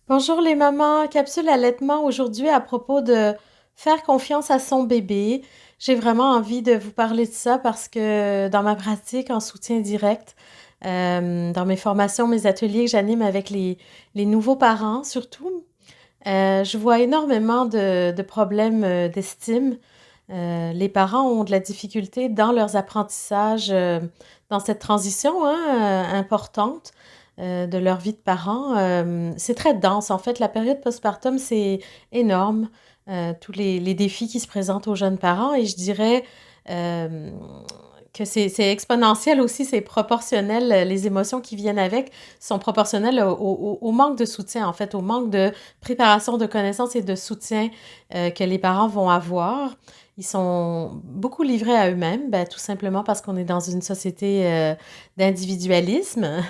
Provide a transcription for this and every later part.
Bonjour les mamans, capsule allaitement aujourd'hui à propos de faire confiance à son bébé. J'ai vraiment envie de vous parler de ça parce que dans ma pratique en soutien direct, dans mes formations, mes ateliers que j'anime avec les nouveaux parents surtout, je vois énormément de problèmes d'estime. Les parents ont de la difficulté dans leurs apprentissages, dans cette transition hein, importante de leur vie de parents. C'est très dense. En fait, la période postpartum, c'est énorme. Tous les défis qui se présentent aux jeunes parents. Et je dirais euh, que c'est exponentiel aussi, c'est proportionnel. Les émotions qui viennent avec sont proportionnelles au manque de soutien, en fait, au manque de préparation, de connaissances et de soutien que les parents vont avoir. Ils sont beaucoup livrés à eux-mêmes, ben, tout simplement parce qu'on est dans une société d'individualisme.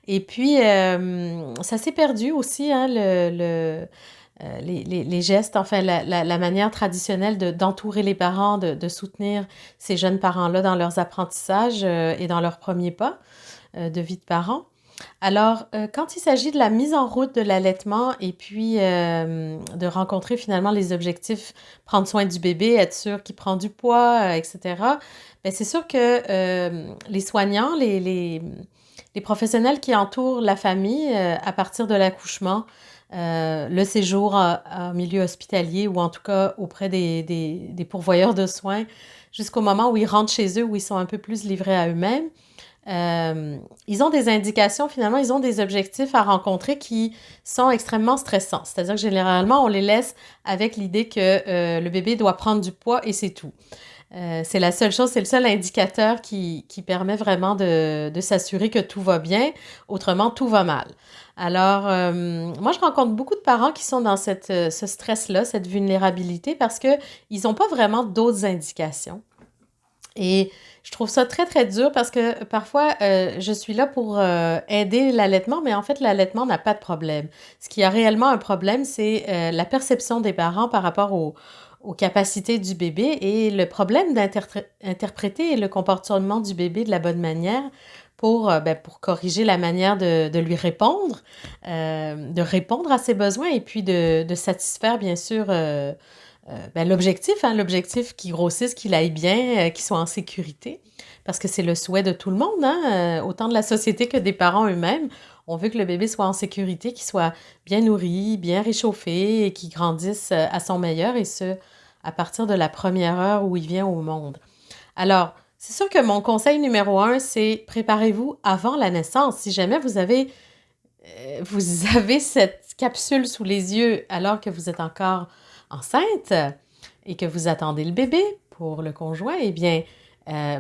Et puis, ça s'est perdu aussi, hein, les gestes, enfin, la manière traditionnelle d'entourer les parents, de soutenir ces jeunes parents-là dans leurs apprentissages et dans leurs premiers pas de vie de parents. Alors, quand il s'agit de la mise en route de l'allaitement et puis de rencontrer finalement les objectifs, prendre soin du bébé, être sûr qu'il prend du poids, etc., ben c'est sûr que les soignants, les professionnels qui entourent la famille à partir de l'accouchement, le séjour en milieu hospitalier ou en tout cas auprès des pourvoyeurs de soins, jusqu'au moment où ils rentrent chez eux, où ils sont un peu plus livrés à eux-mêmes, ils ont des indications, finalement, ils ont des objectifs à rencontrer qui sont extrêmement stressants. C'est-à-dire que généralement, on les laisse avec l'idée que le bébé doit prendre du poids et c'est tout. C'est la seule chose, c'est le seul indicateur qui permet vraiment de s'assurer que tout va bien. Autrement, tout va mal. Alors, moi, je rencontre beaucoup de parents qui sont dans ce stress-là, cette vulnérabilité, parce qu'ils n'ont pas vraiment d'autres indications. Et je trouve ça très, très dur parce que parfois, je suis là pour aider l'allaitement, mais en fait, l'allaitement n'a pas de problème. Ce qui a réellement un problème, c'est la perception des parents par rapport aux capacités du bébé et le problème d'interpréter le comportement du bébé de la bonne manière pour corriger la manière de lui répondre, de répondre à ses besoins et puis de satisfaire, bien sûr, ben, l'objectif, hein, l'objectif qu'il grossisse, qu'il aille bien, qu'il soit en sécurité, parce que c'est le souhait de tout le monde, hein, autant de la société que des parents eux-mêmes. On veut que le bébé soit en sécurité, qu'il soit bien nourri, bien réchauffé et qu'il grandisse à son meilleur, et ce, à partir de la première heure où il vient au monde. Alors, c'est sûr que mon conseil numéro un, c'est préparez-vous avant la naissance. Si jamais vous avez cette capsule sous les yeux alors que vous êtes encore enceinte et que vous attendez le bébé pour le conjoint, eh bien,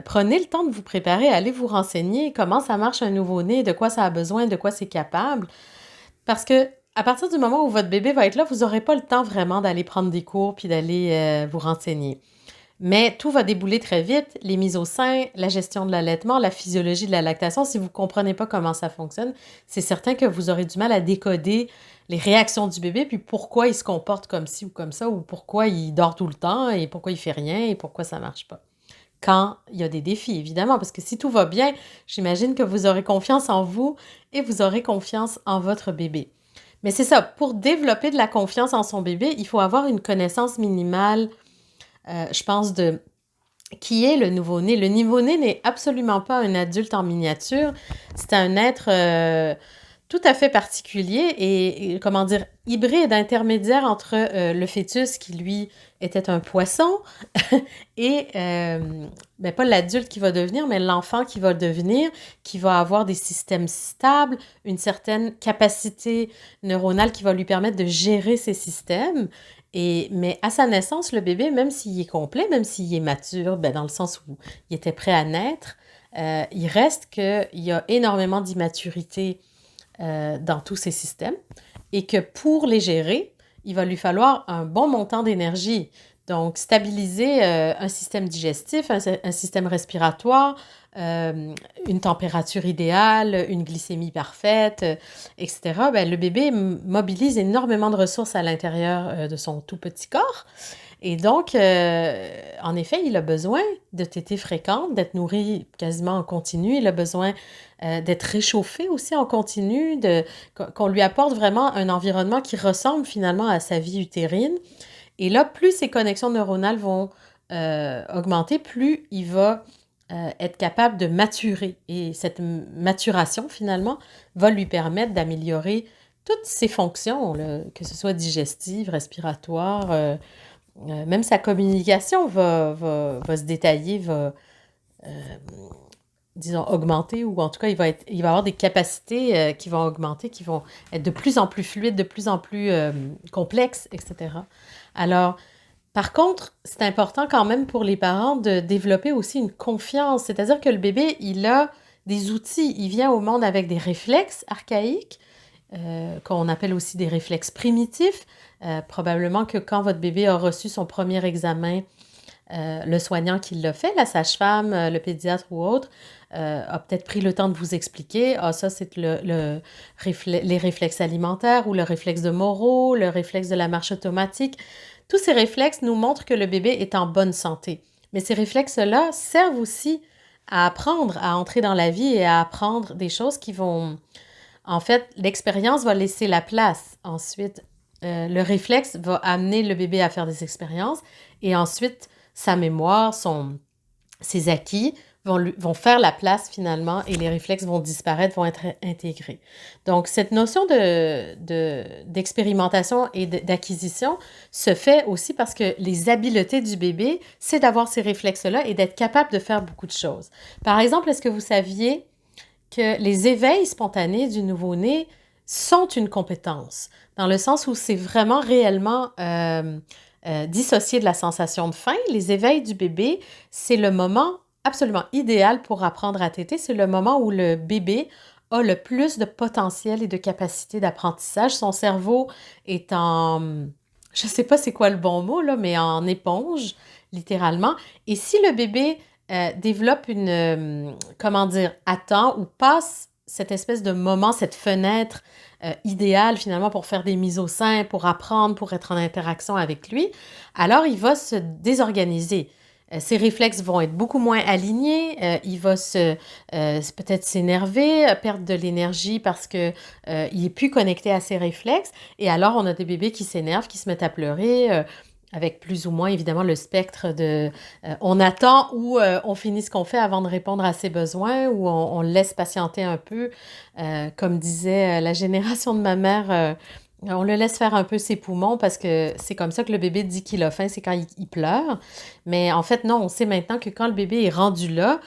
prenez le temps de vous préparer, allez vous renseigner comment ça marche un nouveau-né, de quoi ça a besoin, de quoi c'est capable. Parce que à partir du moment où votre bébé va être là, vous n'aurez pas le temps vraiment d'aller prendre des cours puis d'aller vous renseigner. Mais tout va débouler très vite, les mises au sein, la gestion de l'allaitement, la physiologie de la lactation. Si vous ne comprenez pas comment ça fonctionne, c'est certain que vous aurez du mal à décoder les réactions du bébé, puis pourquoi il se comporte comme ci ou comme ça, ou pourquoi il dort tout le temps, et pourquoi il fait rien, et pourquoi ça marche pas. Quand il y a des défis, évidemment, parce que si tout va bien, j'imagine que vous aurez confiance en vous et vous aurez confiance en votre bébé. Mais c'est ça, pour développer de la confiance en son bébé, il faut avoir une connaissance minimale, je pense, de qui est le nouveau-né. Le nouveau-né n'est absolument pas un adulte en miniature. C'est un être tout à fait particulier comment dire, hybride, intermédiaire entre le fœtus qui, lui, était un poisson et, ben, pas l'adulte qui va devenir, mais l'enfant qui va devenir, qui va avoir des systèmes stables, une certaine capacité neuronale qui va lui permettre de gérer ces systèmes. Mais à sa naissance, le bébé, même s'il est complet, même s'il est mature, ben, dans le sens où il était prêt à naître, il reste qu'il y a énormément d'immaturité dans tous ces systèmes et que pour les gérer, il va lui falloir un bon montant d'énergie. Donc, stabiliser un système digestif, un système respiratoire, une température idéale, une glycémie parfaite, etc. Ben, le bébé mobilise énormément de ressources à l'intérieur de son tout petit corps. Et donc, en effet, il a besoin de tétées fréquentes, d'être nourri quasiment en continu. Il a besoin d'être réchauffé aussi en continu, qu'on lui apporte vraiment un environnement qui ressemble finalement à sa vie utérine. Et là, plus ses connexions neuronales vont augmenter, plus il va être capable de maturer. Et cette maturation, finalement, va lui permettre d'améliorer toutes ses fonctions, là, que ce soit digestive, respiratoire, même sa communication va se détailler, disons, augmenter, ou en tout cas, il va avoir des capacités qui vont augmenter, qui vont être de plus en plus fluides, de plus en plus complexes, etc. Alors, par contre, c'est important quand même pour les parents de développer aussi une confiance, c'est-à-dire que le bébé, il a des outils, il vient au monde avec des réflexes archaïques, qu'on appelle aussi des réflexes primitifs. Probablement que quand votre bébé a reçu son premier examen, le soignant qui l'a fait, la sage-femme, le pédiatre ou autre, a peut-être pris le temps de vous expliquer, ah, ça c'est les réflexes alimentaires ou le réflexe de Moro, le réflexe de la marche automatique. Tous ces réflexes nous montrent que le bébé est en bonne santé. Mais ces réflexes-là servent aussi à apprendre, à entrer dans la vie et à apprendre des choses qui vont... En fait, l'expérience va laisser la place. Ensuite, le réflexe va amener le bébé à faire des expériences et ensuite, sa mémoire, ses acquis vont faire la place finalement et les réflexes vont disparaître, vont être intégrés. Donc, cette notion d'expérimentation et d'acquisition se fait aussi parce que les habiletés du bébé, c'est d'avoir ces réflexes-là et d'être capable de faire beaucoup de choses. Par exemple, est-ce que vous saviez que les éveils spontanés du nouveau-né sont une compétence, dans le sens où c'est vraiment réellement dissocié de la sensation de faim. Les éveils du bébé, c'est le moment absolument idéal pour apprendre à téter. C'est le moment où le bébé a le plus de potentiel et de capacité d'apprentissage. Son cerveau est en, je ne sais pas c'est quoi le bon mot, là, mais en éponge, littéralement. Et si le bébé développe comment dire, attend ou passe cette espèce de moment, cette fenêtre idéale finalement pour faire des mises au sein, pour apprendre, pour être en interaction avec lui, alors il va se désorganiser. Ses réflexes vont être beaucoup moins alignés, il va peut-être s'énerver, perdre de l'énergie parce qu'il n'est plus connecté à ses réflexes. Et alors, on a des bébés qui s'énervent, qui se mettent à pleurer, avec plus ou moins, évidemment, le spectre de on attend ou on finit ce qu'on fait avant de répondre à ses besoins, ou on laisse patienter un peu. Comme disait la génération de ma mère, on le laisse faire un peu ses poumons parce que c'est comme ça que le bébé dit qu'il a faim, c'est quand il pleure. Mais en fait, non, on sait maintenant que quand le bébé est rendu là,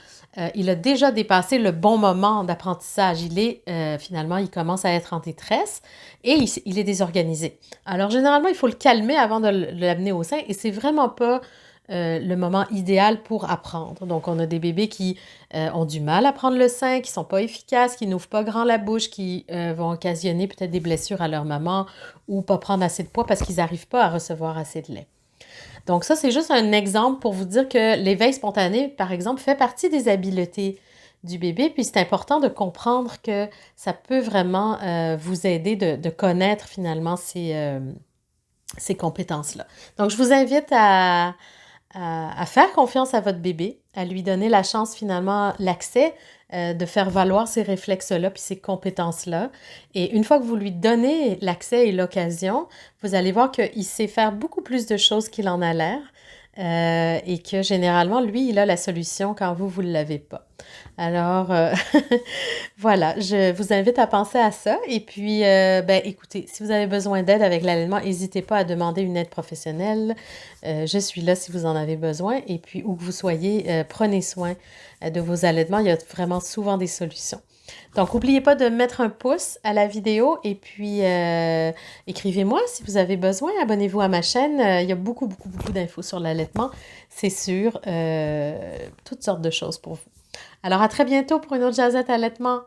il a déjà dépassé le bon moment d'apprentissage. Finalement, il commence à être en détresse et il est désorganisé. Alors, généralement, il faut le calmer avant de l'amener au sein et c'est vraiment pas le moment idéal pour apprendre. Donc, on a des bébés qui ont du mal à prendre le sein, qui sont pas efficaces, qui n'ouvrent pas grand la bouche, qui vont occasionner peut-être des blessures à leur maman ou pas prendre assez de poids parce qu'ils n'arrivent pas à recevoir assez de lait. Donc ça, c'est juste un exemple pour vous dire que l'éveil spontané, par exemple, fait partie des habiletés du bébé. Puis c'est important de comprendre que ça peut vraiment vous aider de connaître finalement ces compétences-là. Donc, je vous invite à faire confiance à votre bébé, à lui donner la chance finalement, l'accès de faire valoir ces réflexes-là puis ces compétences-là. Et une fois que vous lui donnez l'accès et l'occasion, vous allez voir qu'il sait faire beaucoup plus de choses qu'il en a l'air et que généralement, lui, il a la solution quand vous ne l'avez pas. Alors, voilà, je vous invite à penser à ça. Et puis, écoutez, si vous avez besoin d'aide avec l'allaitement, n'hésitez pas à demander une aide professionnelle. Je suis là si vous en avez besoin. Et puis, où que vous soyez, prenez soin de vos allaitements. Il y a vraiment souvent des solutions. Donc, n'oubliez pas de mettre un pouce à la vidéo et puis écrivez-moi si vous avez besoin. Abonnez-vous à ma chaîne. Il y a beaucoup, beaucoup, beaucoup d'infos sur l'allaitement. C'est sûr, toutes sortes de choses pour vous. Alors, à très bientôt pour une autre Jazette allaitement.